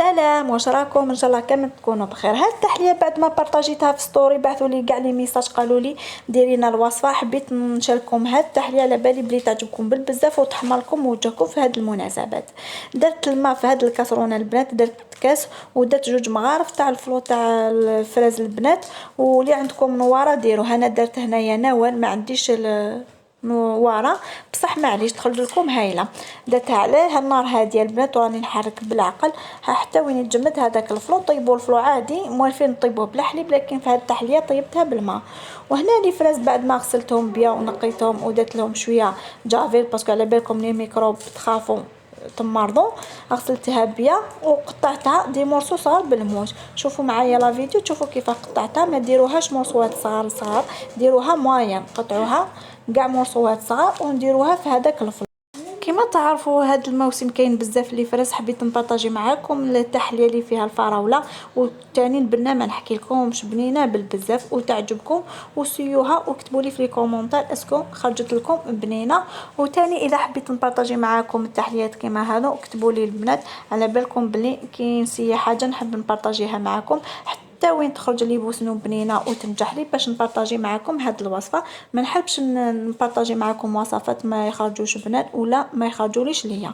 سلام، واش راكم؟ ان شاء الله كامل تكونوا بخير. هاد التحليه بعد ما بارطاجيتها في ستوري بعثوا لي كاع لي ميساج قالوا لي ديري لنا الوصفه، حبيت نشارككم هاد التحليه على بالي بلي تعجبكم بزاف وتحمر لكم وجهكم في هاد المناسبات. درت الماء في هاد الكاسرونه البنات، درت كاس ودرت جوج مغارف تاع الفلو تاع الفراز البنات، واللي عندكم نواره ديروها. انا درت هنايا نوال، ما عنديش نواره بصح معليش تخرج لكم هايله. درتها عليه النار هاديه البنات وراني نحرك بالعقل حتى وين يتجمد هذاك الفلو. طيبوا الفلو عادي موالفين طيبوه بلا حليب، لكن في هذه التحليه طيبتها بالماء. وهنا لي فراز بعد ما غسلتهم بيا ونقيتهم ودرت لهم شويه جافيل باسكو على بالكم لي ميكروب تخافوا تمرضوا، غسلتها بيا وقطعتها دي مورسو صغار بالموس. شوفوا معايا لا فيديو تشوفوا كيف قطعتها، ما ديروهاش مورسوات صغار، ديروها موين، قطعوها كاع مورسوات صغار ونديروها في هذاك الفرن. كما تعرفوا هذا الموسم كاين بزاف لي فرز، حبيت نبارطاجي معاكم التحليه اللي فيها الفراوله والثاني البنه ما نحكي لكمش بنينه بالبزاف وتعجبكم، وسيوها وكتبوا لي في لي كومونتير اسكو خرجت لكم بنينه. وثاني اذا حبيت نبارطاجي معاكم التحليات كما هذا كتبوا لي البنات، على بالكم بلي كي نسيا حاجه نحب نبارطاجيها معاكم حتى وين تخرج لي بوسنو بنينه وتنجح لي باش نبارطاجي معاكم هاد الوصفه. ما نحبش نبارطاجي معاكم وصفات ما يخرجوش بنات ولا ما يخرجوليش ليا.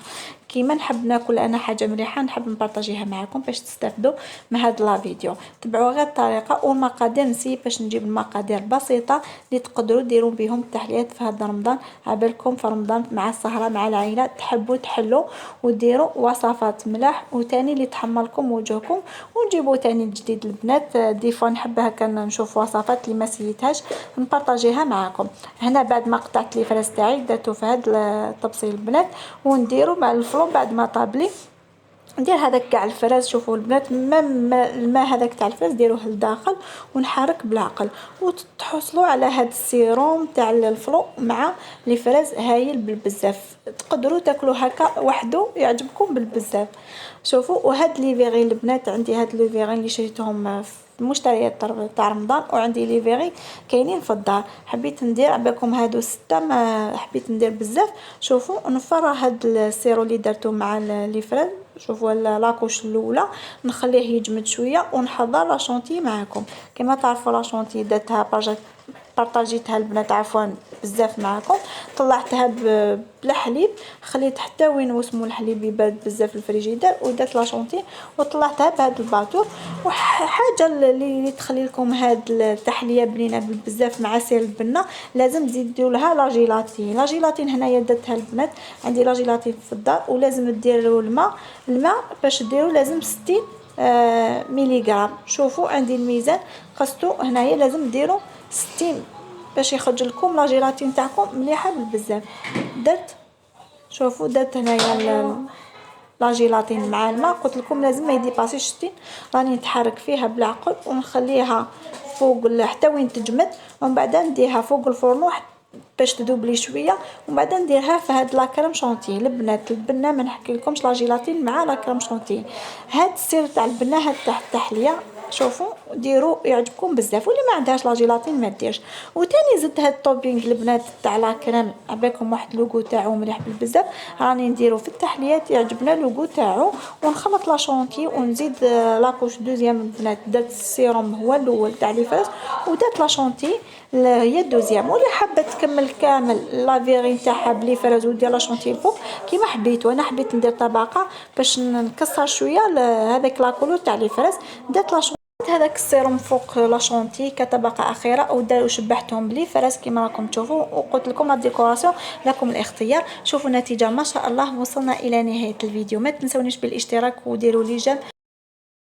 كيما نحب ناكل انا حاجه مليحه نحب نبارطاجيها معاكم باش تستافدوا من هاد لا فيديو. تبعوا غير الطريقه والمقادير، نسيت باش نجيب المقادير بسيطه اللي تقدروا ديروا بهم التحليات في هذا رمضان. عبالكم في رمضان مع السهره مع العائله تحبوا تحلوا وديروا وصفات ملاح وتاني اللي تحمر لكم وجهكم. ونجيبوا تاني الجديد البنات دي فوا نحب هكا نشوف وصفات اللي ما سيتهاش نبارطاجيها معاكم. هنا بعد ما قطعت لي فراس تاعي درتو في هاد الطبسيل البنات ونديروا مع الفلو بعد ما طابلي ندير هذاك كاع الفراز. شوفوا البنات الماء هذاك تاع الفراز ديروه لداخل ونحرك بالعقل وتحصلوا على هذا السيروم تاع الفلو مع لي فراز هايل بالبزاف. تقدروا تاكلوا هكا وحده يعجبكم بالبزاف. شوفوا وهاد لي فيغي البنات، عندي هاد لي فيغي اللي شريتهم في المشتريات تاع رمضان وعندي لي فيغي كاينين في الدار. حبيت ندير عباكم هادو 6 ما حبيت ندير بزاف. شوفوا نفرغ هاد السيرو اللي درتو مع لي فراز. شوفوا لاكوش الاولى نخليه يجمد شويه ونحضر لا شونتي معكم. كما تعرفوا لا شونتي درتها بارطاجيتها البنات عفوا بزاف معكم. طلعتها بلا حليب، خليت حتى وين وسمو الحليب يبرد بزاف الفريجيدير ودرت لا شونتي وطلعتها بهذا الباطور. وحاجه اللي تخلي لكم هاد التحليه بنينه بزاف مع سير البنه لازم تزيدوا لها لا جيلاتين. لا جيلاتين هنايا درتها البنات، عندي لا جيلاتين في الدار ولازم ديروا الماء باش ديروا لازم 60 ملغ. شوفوا عندي الميزان قصتو هنايا لازم ديروا 60 باش يخرج لكم لا جيلاتين تاعكم مليحه بالبزاف. درت شوفوا درت هنايا لا جيلاتين مع الماء، قلت لكم لازم ما يديباسيش 60. راني نتحرك فيها بالعقل ونخليها فوق حتى وين تجمد ومن بعد نديرها فوق الفرن باش تذوب لي شويه ومن بعد نديرها في هاد لا كريم شونتي. البنات البنه ما نحكي لكمش لا جيلاتين مع لا كريم شونتي. هاد السر تاع البنه هاد تاع التحليه شوفوا ديروا يعجبكم بزاف، واللي ما عندهاش لا جيلاتين ما ديرش. وثاني زدت هاد الطوبينغ البنات تاع لا كريم عباكم واحد لوغو تاعو مليح بالبزاف راني نديرو في التحليات يعجبنا لوغو تاعو. ونخلط لا شونتي ونزيد لاكوش دوزيام البنات. درت السيروم هو الاول تاع لي فاس ودرت لا شونتي هي الدوزيام. واللي حابه تكمل كامل لا فيغي تاعها بلي فرز ودير لا شونتي الفوق كيما حبيتو. انا حبيت ندير طبقه باش نكسر شويه هذاك لاكولور تاع لي فرز. درت لا هذاك السيروم فوق لا شونتي كطبقه اخيره وشبحتهم بلي فرز كما راكم تشوفوا. وقلت لكم لا ديكوراسيون لكم الاختيار. شوفوا النتيجه ما شاء الله. وصلنا الى نهايه الفيديو، ما تنسونيش بالاشتراك وديروا لي جيم.